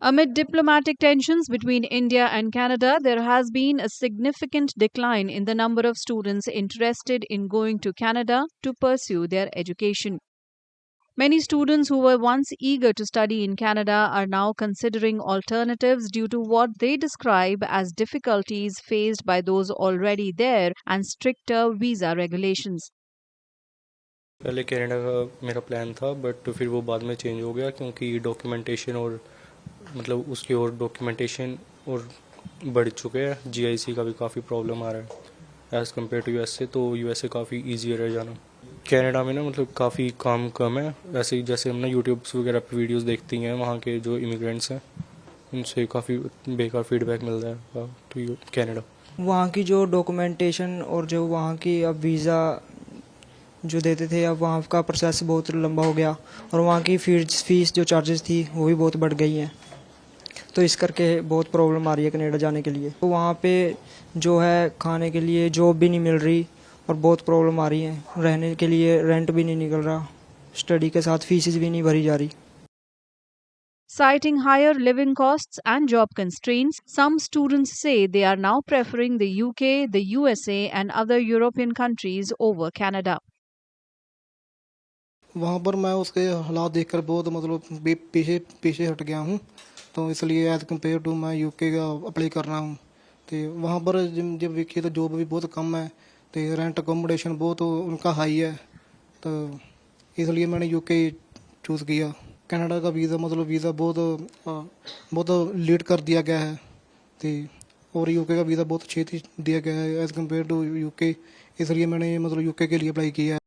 Amid diplomatic tensions between India and Canada, there has been a significant decline in the number of students interested in going to Canada to pursue their education. Many students who were once eager to study in Canada are now considering alternatives due to what they describe as difficulties faced by those already there and stricter visa regulations. पहले Canada का मेरा plan था, but फिर वो बाद में change हो गया क्योंकि डॉक्यूमेंटेशन और मतलब उसकी और डॉक्यूमेंटेशन और बढ़ चुके हैं। जीआईसी का भी काफ़ी प्रॉब्लम आ रहा है एज़ कम्पेयर टू यूएसए, तो यूएसए काफ़ी ईजियर है जाना। कनाडा में ना मतलब काफ़ी काम कम है, वैसे ही जैसे हम ना यूट्यूब्स वगैरह पे वीडियोस देखती हैं, वहाँ के जो इमिग्रेंट्स हैं उनसे काफ़ी बेकार फीडबैक मिल रहा है टू कनाडा। वहाँ की जो डॉक्यूमेंटेशन और जो वहाँ की अब वीज़ा जो देते थे, अब वहाँ का प्रोसेस बहुत लंबा हो गया और वहाँ की फीस जो चार्जेस थी वो भी बहुत बढ़ गई हैं। तो इस करके बहुत प्रॉब्लम आ रही है कनाडा जाने के लिए। तो वहाँ पे जो है खाने के लिए जॉब भी नहीं मिल रही और बहुत प्रॉब्लम आ रही है। रहने के लिए रेंट भी नहीं निकल रहा, स्टडी के साथ फीसेस भी नहीं भरी जा रही। Citing higher living costs and job constraints, some students say they are now preferring the UK, the USA, and other European countries over Canada. वहाँ पर मैं उसके हालात देखकर बहुत मतलब पीछे पीछे हट गया हूँ, तो इसलिए एज़ कम्पेयर टू मैं यूके का अप्लाई कर रहा हूँ। तो वहाँ पर जब देखिए तो जॉब भी बहुत कम है, तो रेंट अकोमोडेशन बहुत उनका हाई है, तो इसलिए मैंने यूके चूज़ किया। कनाडा का वीज़ा मतलब वीज़ा बहुत लेट कर दिया गया है, तो और यूके का वीज़ा बहुत छेती दिया गया है एज़ कम्पेयर टू यूके, इसलिए मैंने मतलब यूके के लिए अप्लाई किया है।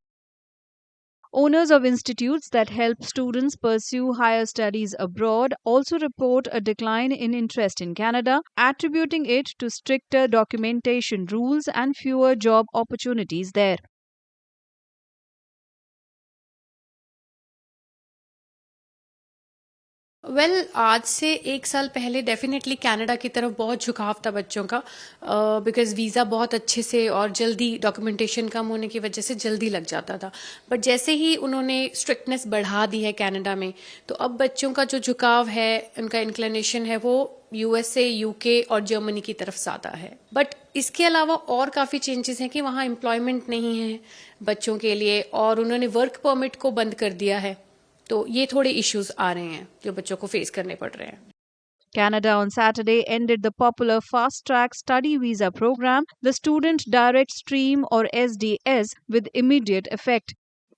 Owners of institutes that help students pursue higher studies abroad also report a decline in interest in Canada, attributing it to stricter documentation rules and fewer job opportunities there. आज से 1 साल पहले definitely Canada की तरफ बहुत झुकाव था बच्चों का, बिकॉज वीज़ा बहुत अच्छे से और जल्दी डॉक्यूमेंटेशन कम होने की वजह से जल्दी लग जाता था। बट जैसे ही उन्होंने स्ट्रिक्टनेस बढ़ा दी है कनाडा में, तो अब बच्चों का जो झुकाव है, उनका इंक्लिनेशन है, वो यूएसए, यूके और जर्मनी की तरफ ज़्यादा है। बट इसके अलावा और काफ़ी चेंजेस हैं कि वहाँ एम्प्लॉयमेंट नहीं है बच्चों के लिए और उन्होंने वर्क परमिट को बंद कर दिया है। तो ये थोड़े इश्यूज आ रहे हैं जो बच्चों को फेस करने पड़ रहे हैं। Canada on Saturday ended the popular fast track study visa program, the Student Direct Stream or SDS, with immediate effect.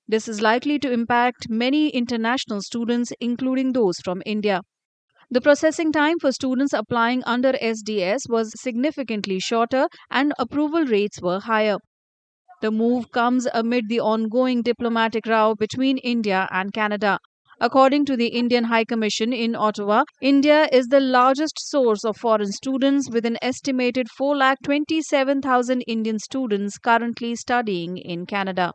This is likely to impact many international students, including those from India. The processing time for students applying under SDS was significantly shorter and approval rates were higher. The move comes amid the ongoing diplomatic row between India and Canada. According to the Indian High Commission in Ottawa, India is the largest source of foreign students with an estimated 4,27,000 Indian students currently studying in Canada.